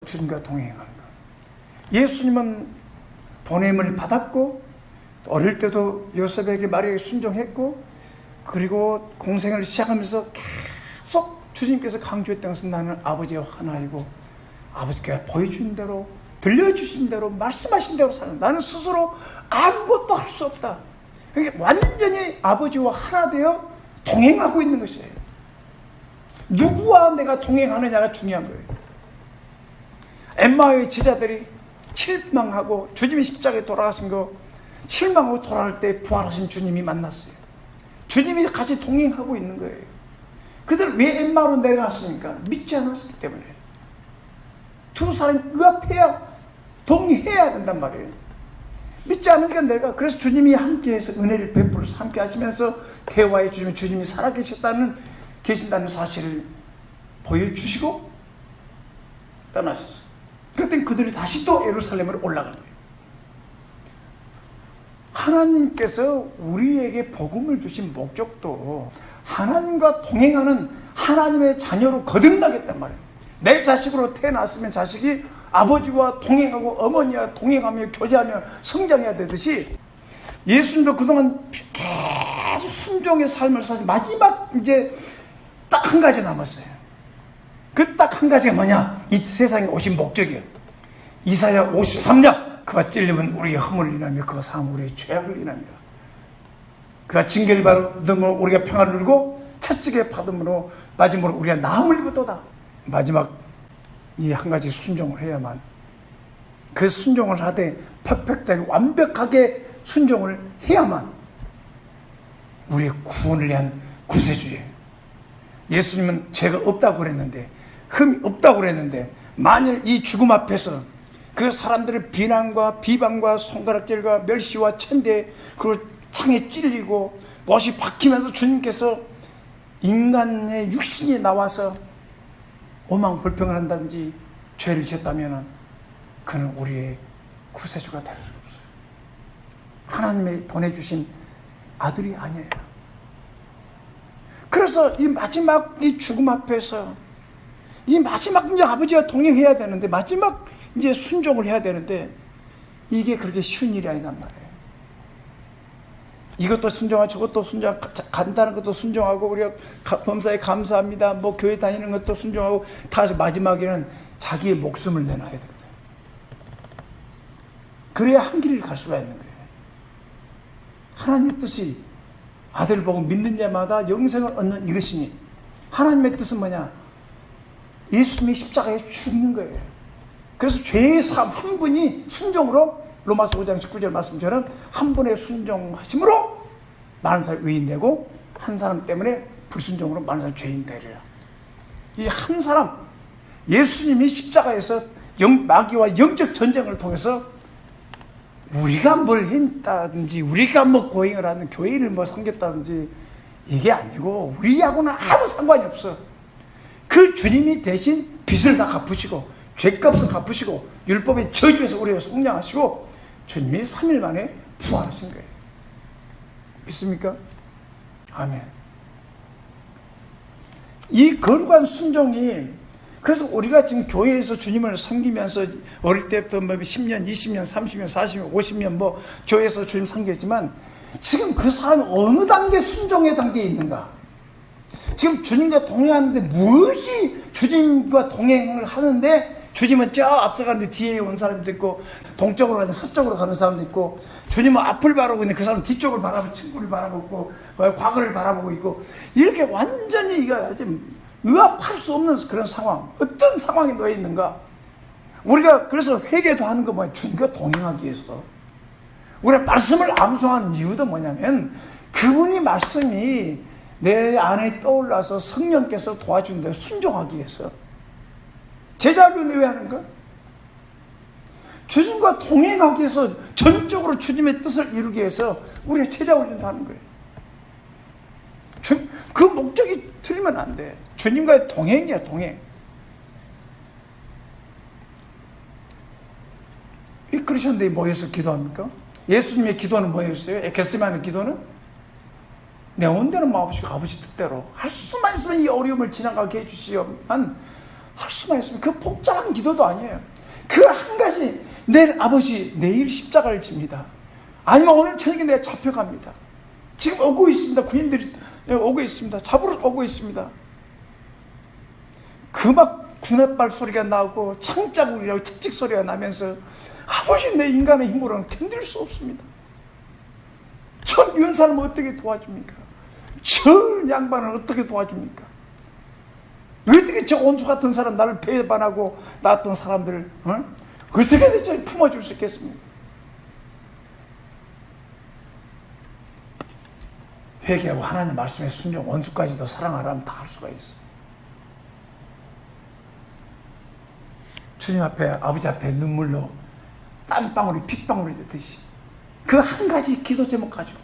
주님과 동행하는 것. 예수님은 보냄을 받았고 어릴 때도 요셉에게 마리아에게 순종했고 그리고 공생을 시작하면서 계속 주님께서 강조했던 것은 나는 아버지와 하나이고 아버지께서 보여주신 대로 들려주신 대로 말씀하신 대로 사는 나는 스스로 아무것도 할 수 없다. 그러니까 완전히 아버지와 하나 되어 동행하고 있는 것이에요. 누구와 내가 동행하느냐가 중요한 거예요. 엠마오의 제자들이 실망하고 주님이 십자가에 돌아가신 거 실망하고 돌아갈 때 부활하신 주님이 만났어요. 주님이 같이 동행하고 있는 거예요. 그들 왜 엠마오로 내려갔습니까? 믿지 않았기 때문에. 두 사람이 의합해야 동행해야 된단 말이에요. 믿지 않으니까 내가 그래서 주님이 함께해서 은혜를 베풀어서 함께 하시면서 대화해 주시면 주님이 계신다는 사실을 보여주시고 떠나셨어요. 그랬더니 그들이 다시 또 예루살렘으로 올라간 거예요. 하나님께서 우리에게 복음을 주신 목적도 하나님과 동행하는 하나님의 자녀로 거듭나겠단 말이에요. 내 자식으로 태어났으면 자식이 아버지와 동행하고 어머니와 동행하며 교제하며 성장해야 되듯이 예수님도 그동안 계속 순종의 삶을 사실 마지막 이제 딱 한 가지 남았어요. 그 딱 한 가지가 뭐냐? 이 세상에 오신 목적이에요. 이사야 53장 그가 찔리면 우리의 허물을 인하며 그가 상함 우리의 죄악을 인합니다. 그가 징계를 받음으로 우리가 평안을 누리고 채찍에 받음으로 맞음으로 우리가 나음을 입었도다. 마지막 이 한 가지 순종을 해야만 그 순종을 하되 퍼펙트하게 완벽하게 순종을 해야만 우리의 구원을 위한 구세주예요. 예수님은 죄가 없다고 그랬는데 흠이 없다고 그랬는데 만일 이 죽음 앞에서 그 사람들의 비난과 비방과 손가락질과 멸시와 천대 그리고 창에 찔리고 못이 박히면서 주님께서 인간의 육신이 나와서 오망 불평을 한다든지 죄를 지었다면 그는 우리의 구세주가 될 수가 없어요. 하나님이 보내주신 아들이 아니에요. 그래서 이 마지막 이 죽음 앞에서 이 마지막 이제 아버지와 동행해야 되는데 마지막 이제 순종을 해야 되는데 이게 그렇게 쉬운 일이 아니란 말이에요. 이것도 순종하고 저것도 순종하고 간다는 것도 순종하고 우리가 범사에 감사합니다. 뭐 교회 다니는 것도 순종하고 다 마지막에는 자기의 목숨을 내놔야 됩니다. 그래야 한 길을 갈 수가 있는 거예요. 하나님의 뜻이 아들을 보고 믿는 자마다 영생을 얻는 이것이니 하나님의 뜻은 뭐냐? 예수님이 십자가에 죽는 거예요. 그래서 죄의 사함 한 분이 순종으로 로마서 5장 19절 말씀처럼 한 분의 순종하심으로 많은 사람이 의인 되고 한 사람 때문에 불순종으로 많은 사람이 죄인 되리라. 이 한 사람 예수님이 십자가에서 마귀와 영적 전쟁을 통해서 우리가 뭘 했다든지 우리가 뭐 고행을 하는 교회를 뭐 섬겼다든지 이게 아니고 우리하고는 아무 상관이 없어. 그 주님이 대신 빚을 다 갚으시고 죄값을 갚으시고 율법의 저주에서 우리를 속량하시고 주님이 3일 만에 부활하신 거예요. 믿습니까? 아멘. 이 거룩한 순종이 그래서 우리가 지금 교회에서 주님을 섬기면서 어릴 때부터 뭐 10년, 20년, 30년, 40년, 50년 뭐 교회에서 주님 섬겼지만 지금 그 사람이 어느 단계 순종의 단계에 있는가? 지금 주님과 동행하는데 무엇이 주님과 동행을 하는데 주님은 저 앞서가는데 뒤에 온 사람도 있고 동쪽으로 가는 서쪽으로 가는 사람도 있고 주님은 앞을 바라보고 있는데 그 사람은 뒤쪽을 바라보고 친구를 바라보고 과거를 바라보고 있고 이렇게 완전히 이거 좀 의합할 수 없는 그런 상황. 어떤 상황에 놓여 있는가? 우리가 그래서 회개도 하는 거 뭐야? 주님과 동행하기 위해서. 우리가 말씀을 암송하는 이유도 뭐냐면 그분이 말씀이 내 안에 떠올라서 성령께서 도와주는데 순종하기 위해서. 제자들은 왜 하는가? 주님과 동행하기 위해서 전적으로 주님의 뜻을 이루기 위해서 우리가 제자훈련도 하는 거예요. 그 목적이 틀리면 안 돼. 주님과의 동행이야, 동행. 이 그리스도인들이 모여서 기도합니까? 예수님의 기도는 뭐였어요? 겟세마네 기도는? 내 온대로 마옵시고 아버지 뜻대로 할 수만 있으면 이 어려움을 지나가게 해주시오만 할 수만 있으면 그 복잡한 기도도 아니에요. 그 한 가지, 내일 아버지 내일 십자가를 집니다. 아니면 오늘 저녁에 내가 잡혀갑니다. 지금 오고 있습니다. 군인들이 오고 있습니다. 잡으러 오고 있습니다. 그 막 군홧발 소리가 나고 창자국이라고 칙칙 소리가 나면서 아버지 내 인간의 힘으로는 견딜 수 없습니다. 저 미운 사람을 어떻게 도와줍니까? 저 양반을 어떻게 도와줍니까? 어떻게 저 원수 같은 사람, 나를 배반하고 낳았던 사람들을 어떻게 대체 품어줄 수 있겠습니까? 회개하고 하나님 말씀에 순종, 원수까지도 사랑하라면 다 할 수가 있어. 주님 앞에, 아버지 앞에 눈물로 땀방울이 핏방울이 되듯이 그 한 가지 기도 제목 가지고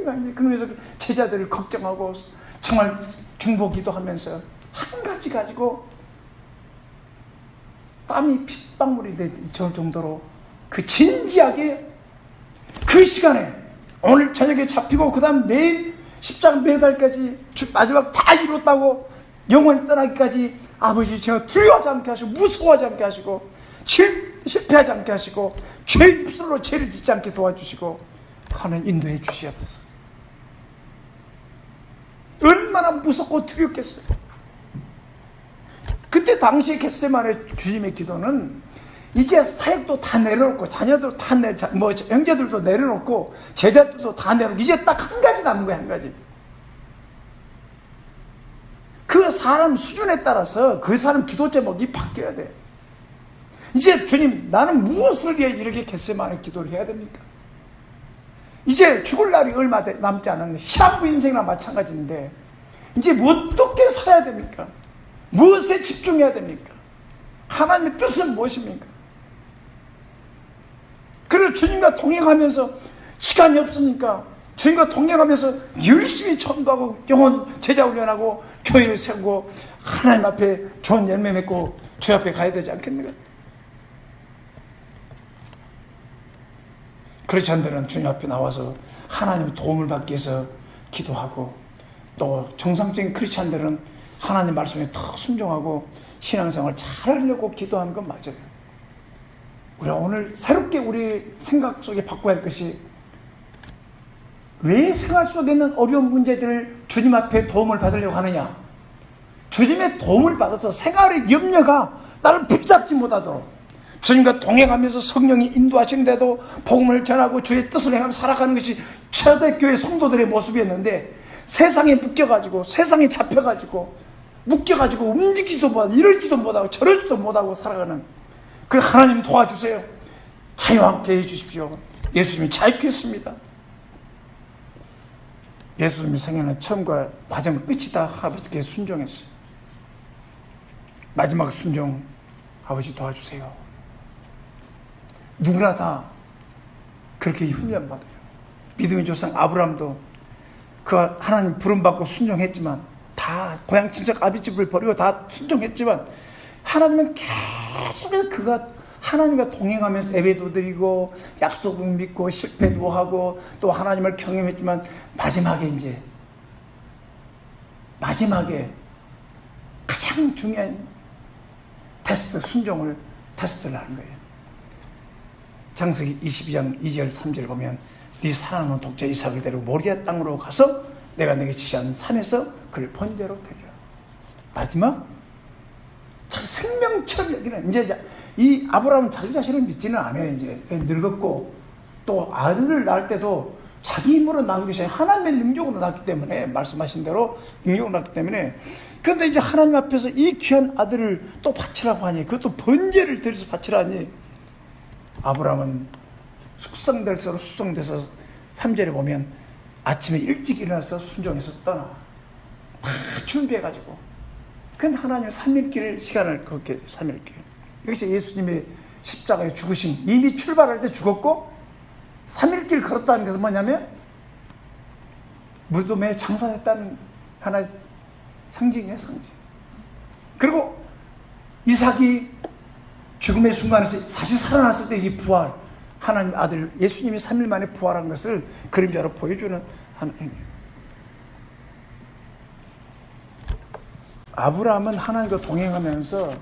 간절히 그러면서 제자들을 걱정하고 정말 중보기도 하면서 한 가지 가지고 땀이 핏방울이 될 정도로 그 진지하게 그 시간에 오늘 저녁에 잡히고 그 다음 내일 십자가 매달까지 마지막 다 이뤘다고 영원히 떠나기까지 아버지 제가 두려워하지 않게 하시고 무서워하지 않게 하시고 실패하지 않게 하시고 죄 입술로 죄를 짓지 않게 도와주시고 하는 인도해 주시옵소서. 얼마나 무섭고 두렵겠어요. 그때 당시에 겟세마네 주님의 기도는 이제 사역도 다 내려놓고 자녀도 다 형제들도 내려놓고 제자들도 다 내려놓고 이제 딱 한 가지 남은 거야. 한 가지. 그 사람 수준에 따라서 그 사람 기도 제목이 바뀌어야 돼. 이제 주님 나는 무엇을 위해 이렇게 겟세마네 기도를 해야 됩니까? 이제 죽을 날이 얼마 남지 않았는데 시한부 인생이나 마찬가지인데 이제 어떻게 살아야 됩니까? 무엇에 집중해야 됩니까? 하나님의 뜻은 무엇입니까? 그리고 주님과 동행하면서 시간이 없으니까 주님과 동행하면서 열심히 전도하고 영혼 제자 훈련하고 교회를 세우고 하나님 앞에 좋은 열매 맺고 주 앞에 가야 되지 않겠는가? 크리스찬들은 주님 앞에 나와서 하나님 도움을 받기 위해서 기도하고 또 정상적인 크리스찬들은 하나님 말씀에 더 순종하고 신앙생활을 잘하려고 기도하는 건 맞아요. 우리가 오늘 새롭게 우리 생각 속에 바꿔야 할 것이 왜 생활 속에 있는 어려운 문제들을 주님 앞에 도움을 받으려고 하느냐? 주님의 도움을 받아서 생활의 염려가 나를 붙잡지 못하도록 주님과 동행하면서 성령이 인도하시는데도 복음을 전하고 주의 뜻을 행하며 살아가는 것이 초대교회 성도들의 모습이었는데 세상에 묶여가지고 세상에 잡혀가지고 묶여가지고 움직이지도 못하고 이럴지도 못하고 저럴지도 못하고 살아가는 그 하나님 도와주세요. 자유함께 해주십시오. 예수님이 자유케 했습니다. 예수님이 생애는 처음과 과정은 끝이다. 아버지께 순종했어요. 마지막 순종 아버지 도와주세요. 누구나 다 그렇게 훈련받아요. 믿음의 조상 아브라함도 그 하나님 부름받고 순종했지만 다 고향 친척 아비집을 버리고 다 순종했지만 하나님은 계속해서 그가 하나님과 동행하면서 예배도 드리고 약속을 믿고 실패도 하고 또 하나님을 경험했지만 마지막에 가장 중요한 테스트, 순종을 테스트를 하는 거예요. 창세기 22장 2절 3절 보면 네 사랑하는 독자 이삭을 데리고 모리아 땅으로 가서 내가 내게 지시한 산에서 그를 번제로 드리라. 마지막 참 생명처럼 여기는 이제 이 아브라함은 자기 자신을 믿지는 않아요. 이제 늙었고 또 아들을 낳을 때도 자기 힘으로 낳은 것이 하나님의 능력으로 낳기 때문에 말씀하신 대로 능력으로 낳기 때문에 그런데 이제 하나님 앞에서 이 귀한 아들을 또 바치라고 하니 그것도 번제를 드려서 바치라니 아브라함은 숙성될수록 숙성돼서 3절에 보면 아침에 일찍 일어나서 순종해서 떠나 다 준비해가지고 그건 하나님 3일길 시간을 그렇게 3일길 여기서 예수님의 십자가의 죽으심 이미 출발할 때 죽었고 3일길 걸었다는 것은 뭐냐면 무덤에 장사했다는 하나의 상징이에요. 상징. 그리고 이삭이 죽음의 순간에서 다시 살아났을 때 이 부활 하나님 아들 예수님이 3일 만에 부활한 것을 그림자로 보여주는 하나님이에요. 아브라함은 하나님과 동행하면서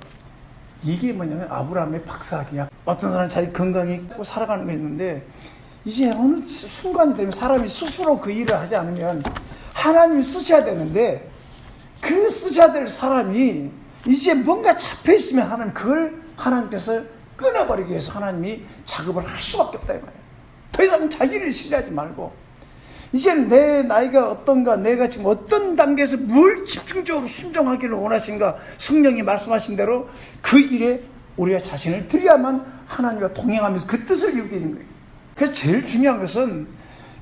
이게 뭐냐면 아브라함의 박사기야. 어떤 사람은 자기 건강이 있고 살아가는 게 있는데 이제 어느 순간이 되면 사람이 스스로 그 일을 하지 않으면 하나님이 쓰셔야 되는데 그 쓰셔야 될 사람이 이제 뭔가 잡혀 있으면 하나님 그걸 하나님께서 끊어버리기 위해서 하나님이 작업을 할 수밖에 없다 이 말이야. 더 이상 자기를 신뢰하지 말고 이제 내 나이가 어떤가, 내가 지금 어떤 단계에서 뭘 집중적으로 순종하기를 원하신가, 성령이 말씀하신 대로 그 일에 우리가 자신을 드려야만 하나님과 동행하면서 그 뜻을 이루게 되는 거예요. 그래서 제일 중요한 것은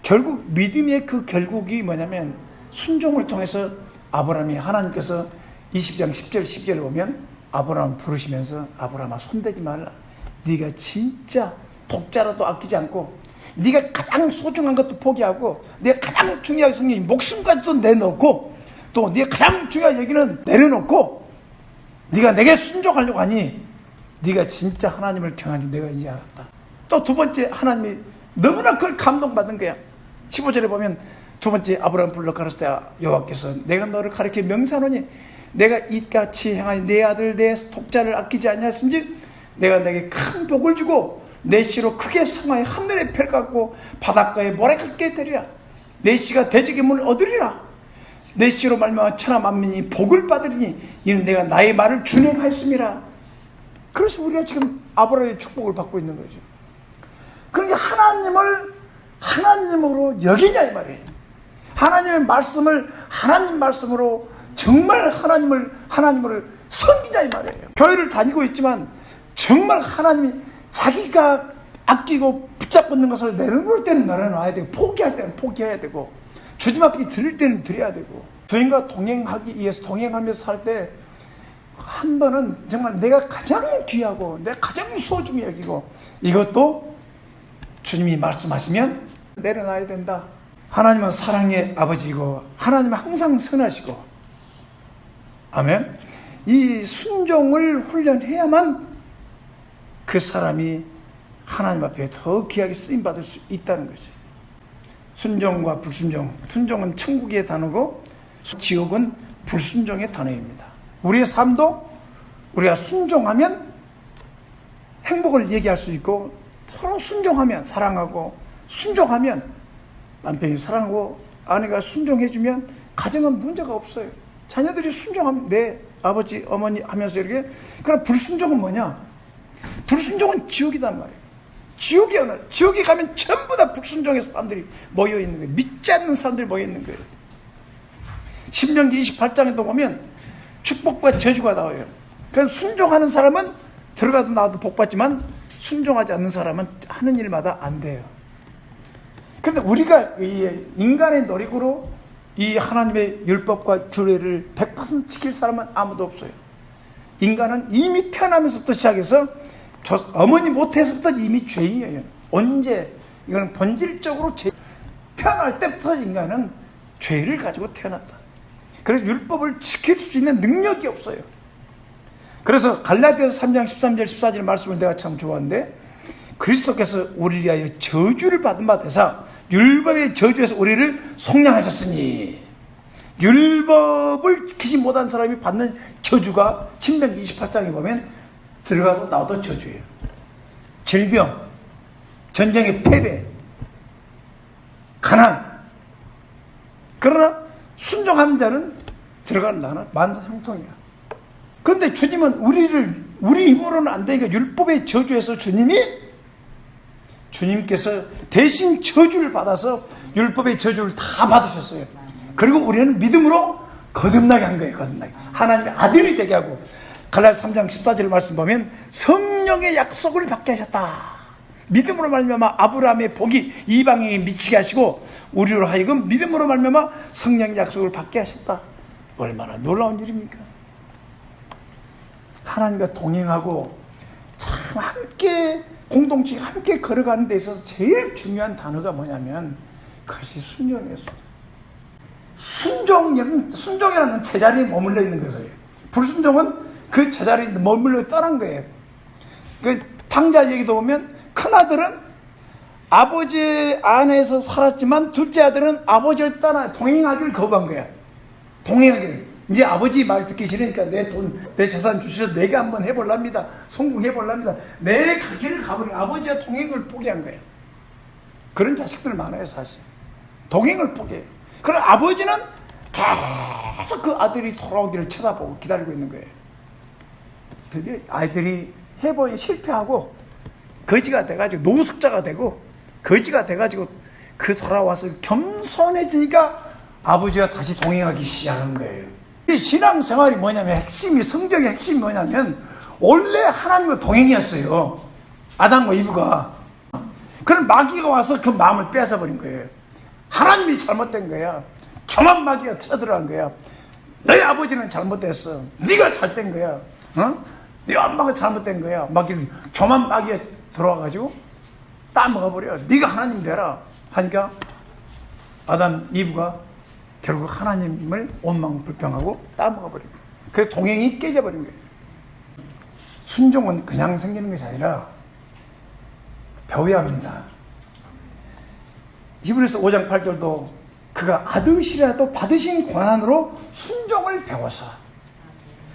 결국 믿음의 그 결국이 뭐냐면 순종을 통해서 아브라함이 하나님께서 20장 10절 10절을 보면 아브라함 부르시면서 아브라함아 손대지 말라. 네가 진짜 독자라도 아끼지 않고 네가 가장 소중한 것도 포기하고 네가 가장 중요한 성령이 목숨까지도 내놓고 또 네가 가장 중요한 얘기는 내려놓고 네가 내게 순종하려고 하니 네가 진짜 하나님을 경하니 내가 이제 알았다. 또 두 번째 하나님이 너무나 그걸 감동받은 거야. 15절에 보면 두 번째 아브라함 불러 가르칠 때 여호와께서 내가 너를 가리켜 명사노니 내가 이같이 행하니 내 아들 내 독자를 아끼지 아니하신즉 내가 내게 큰 복을 주고 내 씨로 크게 성하여 하늘의 별 같고 바닷가에 모래 같게 되리라. 내 씨가 대적의 문을 얻으리라. 내 씨로 말미암아 천하 만민이 복을 받으리니 이는 내가 나의 말을 준행하였음이라. 그래서 우리가 지금 아브라함의 축복을 받고 있는 거죠. 그러니까 하나님을 하나님으로 여기냐 이 말이에요. 하나님의 말씀을 하나님 말씀으로 정말 하나님을 섬기냐 이 말이에요. 교회를 다니고 있지만 정말 하나님이 자기가 아끼고 붙잡고 있는 것을 내려놓을 때는 내려놔야 되고 포기할 때는 포기해야 되고 주님 앞에 드릴 때는 드려야 되고 주님과 동행하기 위해서 동행하면서 살 때 한 번은 정말 내가 가장 귀하고 내가 가장 소중히 여기고 이것도 주님이 말씀하시면 내려놔야 된다. 하나님은 사랑의 아버지이고 하나님은 항상 선하시고 아멘. 이 순종을 훈련해야만 그 사람이 하나님 앞에 더 귀하게 쓰임받을 수 있다는 거지. 순종과 불순종. 순종은 천국의 단어고 지옥은 불순종의 단어입니다. 우리의 삶도 우리가 순종하면 행복을 얘기할 수 있고 서로 순종하면 사랑하고 순종하면 남편이 사랑하고 아내가 순종해주면 가정은 문제가 없어요. 자녀들이 순종하면 내 아버지 어머니 하면서 이렇게. 그러나 불순종은 뭐냐? 불순종은 지옥이단 말이에요. 지옥에 가면 전부 다 불순종의 사람들이 모여있는 거예요. 믿지 않는 사람들이 모여있는 거예요. 신명기 28장에도 보면 축복과 저주가 나와요. 그래서 순종하는 사람은 들어가도 나와도 복받지만 순종하지 않는 사람은 하는 일마다 안 돼요. 그런데 우리가 이 인간의 노력으로 이 하나님의 율법과 규례를 100% 지킬 사람은 아무도 없어요. 인간은 이미 태어나면서부터 시작해서 어머니 모태에서부터 이미 죄인이에요. 언제? 이거는 본질적으로 태어날 때부터 인간은 죄를 가지고 태어났다. 그래서 율법을 지킬 수 있는 능력이 없어요. 그래서 갈라디아서 3장 13절 14절 말씀을 내가 참 좋아하는데 그리스도께서 우리를 위하여 저주를 받은 바 되사 율법의 저주에서 우리를 속량하셨으니 율법을 지키지 못한 사람이 받는 저주가 신명기 28장에 보면 들어가도 나와도 저주예요. 질병, 전쟁의 패배, 가난. 그러나 순종하는 자는 들어가는 나는 만사형통이야. 그런데 주님은 우리 힘으로는 안 되니까 율법의 저주에서 주님께서 대신 저주를 받아서 율법의 저주를 다 받으셨어요. 그리고 우리는 믿음으로 거듭나게 한 거예요. 거듭나게. 하나님의 아들이 되게 하고 갈라디아서 3장 14절 말씀 보면 성령의 약속을 받게 하셨다. 믿음으로 말미암아 아브라함의 복이 이방인에게 미치게 하시고 우리로 하여금 믿음으로 말미암아 성령의 약속을 받게 하셨다. 얼마나 놀라운 일입니까? 하나님과 동행하고 참 함께 공동체가 함께 걸어가는 데 있어서 제일 중요한 단어가 뭐냐면 그것이 순종이에요. 순종이라는 제자리에 머물러 있는 것이에요. 불순종은 그 제자리에 머물러 떠난 거예요. 그 탕자 얘기도 보면 큰아들은 아버지 안에서 살았지만 둘째 아들은 아버지를 떠나 동행하기를 거부한 거야. 동행하기를. 이제 아버지 말 듣기 싫으니까 내 돈, 내 재산 주셔서 내가 한번 해볼랍니다. 성공해볼랍니다. 내 길을 가버린 아버지와 동행을 포기한 거예요. 그런 자식들 많아요, 사실. 동행을 포기해요. 그럼 아버지는 계속 그 아들이 돌아오기를 쳐다보고 기다리고 있는 거예요. 드디어 아이들이 해보니 실패하고 거지가 돼가지고 노숙자가 되고 거지가 돼가지고 그 돌아와서 겸손해지니까 아버지와 다시 동행하기 시작하는 거예요. 이 신앙생활이 뭐냐면 핵심이 성적의 핵심이 뭐냐면 원래 하나님과 동행이었어요. 아담과 이브가. 그런 마귀가 와서 그 마음을 뺏어버린 거예요. 하나님이 잘못된 거야. 교만 마귀가 쳐들어간 거야. 너희 아버지는 잘못됐어. 네가 잘된 거야. 네 엄마가 잘못된 거야. 교만 마귀가 들어와가지고 따먹어버려. 네가 하나님 되라 하니까 아담 이브가 결국 하나님을 원망 불평하고 따먹어버린 거예요. 그래서 동행이 깨져버린 거예요. 순종은 그냥 생기는 것이 아니라 배워야 합니다. 히브리서 5장 8절도 그가 아들이시라도 받으신 권한으로 순종을 배워서,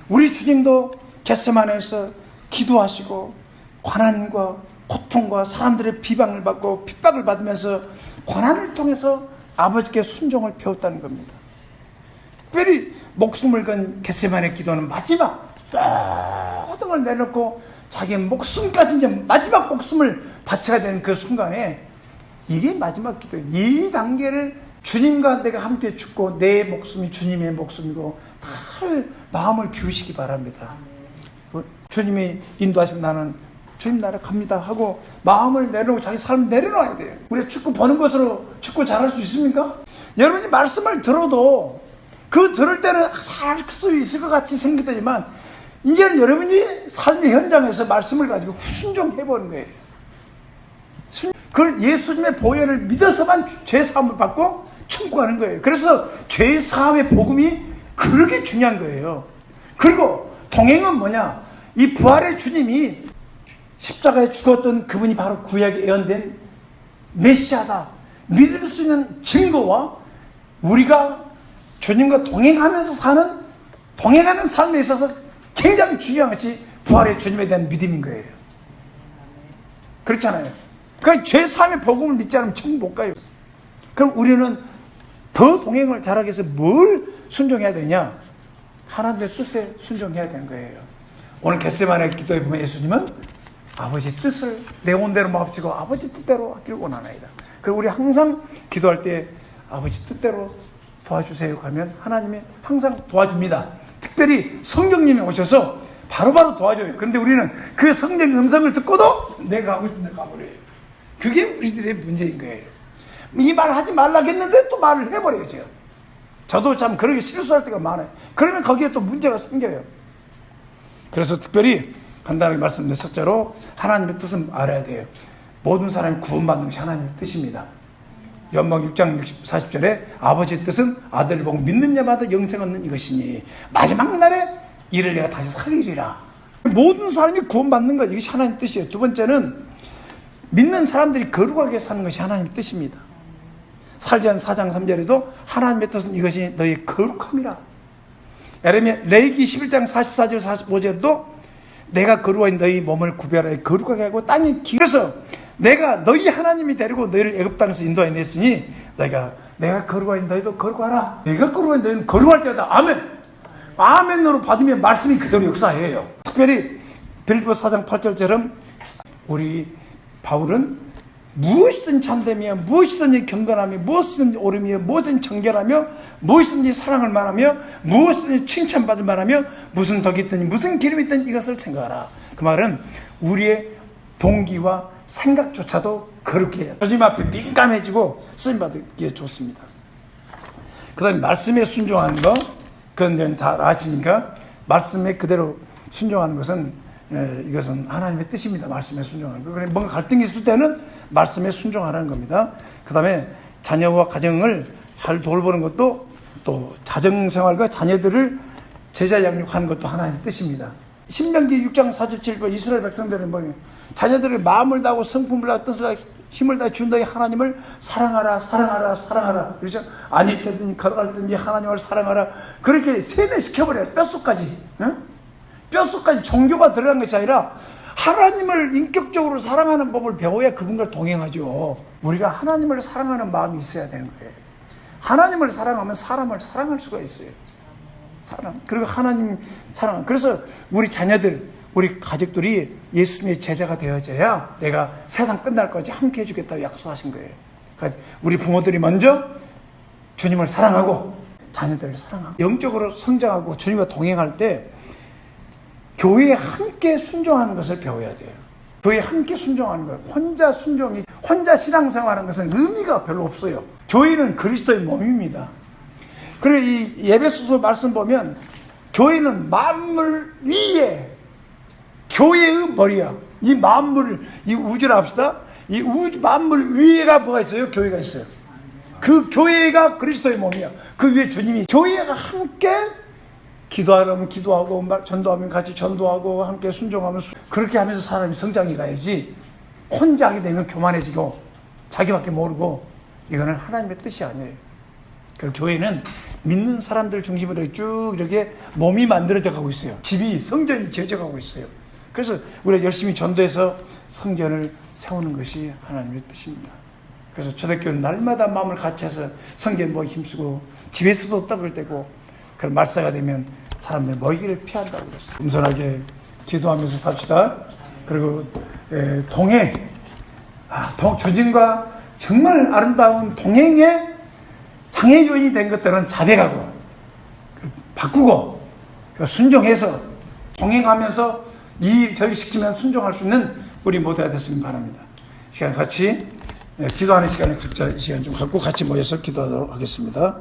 우리 주님도 겟세마네에서 기도하시고 고난과 고통과 사람들의 비방을 받고 핍박을 받으면서 고난을 통해서 아버지께 순종을 배웠다는 겁니다. 특별히 목숨을 건 겟세마네 기도는 마지막 모든 걸 내놓고 자기 목숨까지 이제 마지막 목숨을 바쳐야 되는 그 순간에 이게 마지막 기도예요. 이 단계를 주님과 내가 함께 죽고 내 목숨이 주님의 목숨이고 다 마음을 비우시기 바랍니다. 주님이 인도하시면 나는 주님 나라 갑니다 하고 마음을 내려놓고 자기 삶을 내려놔야 돼요. 우리가 축구 보는 것으로 축구 잘할 수 있습니까? 여러분이 말씀을 들어도 그 들을 때는 잘 수 있을 것 같이 생기더니만 이제는 여러분이 삶의 현장에서 말씀을 가지고 순종해보는 거예요. 그걸 예수님의 보혈을 믿어서만 죄사함을 받고 청구하는 거예요. 그래서 죄사함의 복음이 그렇게 중요한 거예요. 그리고 동행은 뭐냐? 이 부활의 주님이 십자가에 죽었던 그분이 바로 구약에 예언된 메시아다. 믿을 수 있는 증거와 우리가 주님과 동행하면서 동행하는 삶에 있어서 굉장히 중요한 것이 부활의 주님에 대한 믿음인 거예요. 그렇잖아요. 그러니까 죄사함의 복음을 믿지 않으면 천국 못 가요. 그럼 우리는 더 동행을 잘하기 위해서 뭘 순종해야 되냐? 하나님의 뜻에 순종해야 되는 거예요. 오늘 겟세마네 기도에 보면 예수님은 아버지 뜻을 내 온대로 마옵시고 아버지 뜻대로 하기를 원하나이다. 그리고 우리 항상 기도할 때 아버지 뜻대로 도와주세요 하면 하나님이 항상 도와줍니다. 특별히 성령님이 오셔서 바로바로 도와줘요. 그런데 우리는 그 성령 음성을 듣고도 내가 가고 싶은데 가버려요. 그게 우리들의 문제인 거예요. 이 말 하지 말라고 했는데 또 말을 해버려요. 저도 참 그렇게 실수할 때가 많아요. 그러면 거기에 또 문제가 생겨요. 그래서 특별히 간단하게 말씀드린 첫째로 하나님의 뜻은 알아야 돼요. 모든 사람이 구원받는 것이 하나님의 뜻입니다. 요한복음 6장 40절에 아버지의 뜻은 아들을 보고 믿는 자마다 영생 얻는 이것이니 마지막 날에 이를 내가 다시 살리리라. 모든 사람이 구원받는 것, 이것이 하나님의 뜻이에요. 두 번째는 믿는 사람들이 거룩하게 사는 것이 하나님의 뜻입니다. 살전 4장 3절에도 하나님의 뜻은 이것이 너희 거룩함이라. 예레미야 레위기 11장 44절 45절도 내가 거룩한 너희 몸을 구별하여 거룩하게 하고 땅에 그래서 내가 너희 하나님이 데리고 너희를 애굽 땅에서 인도해 냈으니 내가 거룩한 너희도 거룩하라. 내가 거룩한 너희는 거룩할 때다. 아멘. 아멘으로 받으면 말씀이 그대로 역사해요. 특별히 빌립보서 4장 8절처럼 우리 바울은 무엇이든 참되며 무엇이든지 경건하며 무엇이든지 옳으며 무엇이든지 정결하며 무엇이든지 사랑을 말하며 무엇이든지 칭찬받을 말하며 무슨 덕이 있든지 무슨 기름이 있든지 이것을 생각하라. 그 말은 우리의 동기와 생각조차도 거룩해 해야 주님 앞에 민감해지고 쓰임받기에 좋습니다. 그 다음에 말씀에 순종하는 거, 그건 다 아시니까 말씀에 그대로 순종하는 것은 이것은 하나님의 뜻입니다. 말씀에 순종하는 거. 그래 뭔가 갈등이 있을 때는 말씀에 순종하라는 겁니다. 그 다음에 자녀와 가정을 잘 돌보는 것도 또 자정생활과 자녀들을 제자 양육하는 것도 하나님의 뜻입니다. 신명기 6장 4절 7절 이스라엘 백성들은 뭐예요? 자녀들의 마음을 다하고 성품을 다하고 뜻을 다하고 힘을 다해 준 너희 하나님을 사랑하라 사랑하라 사랑하라. 그렇죠? 아닐 때든지 걸어갈 때든지 하나님을 사랑하라. 그렇게 세뇌시켜버려요. 뼛속까지. 응? 뼛속까지 종교가 들어간 것이 아니라 하나님을 인격적으로 사랑하는 법을 배워야 그분과 동행하죠. 우리가 하나님을 사랑하는 마음이 있어야 되는 거예요. 하나님을 사랑하면 사람을 사랑할 수가 있어요. 사랑. 그리고 하나님 사랑. 그래서 우리 자녀들, 우리 가족들이 예수님의 제자가 되어져야 내가 세상 끝날 까지 함께 해주겠다고 약속하신 거예요. 그러니까 우리 부모들이 먼저 주님을 사랑하고 자녀들을 사랑하고 영적으로 성장하고 주님과 동행할 때 교회에 함께 순종하는 것을 배워야 돼요. 교회에 함께 순종하는 거예요. 혼자 순종이, 혼자 신앙생활하는 것은 의미가 별로 없어요. 교회는 그리스도의 몸입니다. 그리고 이 에베소서 말씀 보면 교회는 만물 위에 교회의 머리야. 이 만물, 이 우주를 합시다. 이 만물 위에가 뭐가 있어요? 교회가 있어요. 그 교회가 그리스도의 몸이야. 그 위에 주님이. 교회가 함께 기도하려면 기도하고, 전도하면 같이 전도하고, 함께 순종하면 그렇게 하면서 사람이 성장해 가야지. 혼자 하게 되면 교만해지고 자기밖에 모르고, 이거는 하나님의 뜻이 아니에요. 그 교회는 믿는 사람들 중심으로 쭉 이렇게 몸이 만들어져 가고 있어요. 집이, 성전이 지어져 가고 있어요. 그래서 우리가 열심히 전도해서 성전을 세우는 것이 하나님의 뜻입니다. 그래서 초대교회는 날마다 마음을 같이해서 성전 모에 힘쓰고 집에서도 떡을 떼고 그런 말세가 되면 사람의 먹이를 피한다고 그랬어요. 겸손하게 기도하면서 삽시다. 그리고 동행, 주님과 정말 아름다운 동행의 장애요인이 된 것들은 자백하고 바꾸고 순종해서 동행하면서 이 저희 시키면 순종할 수 있는 우리 모두가 됐으면 바랍니다. 시간 같이 기도하는 시간을 각자 시간 좀 갖고 같이 모여서 기도하도록 하겠습니다.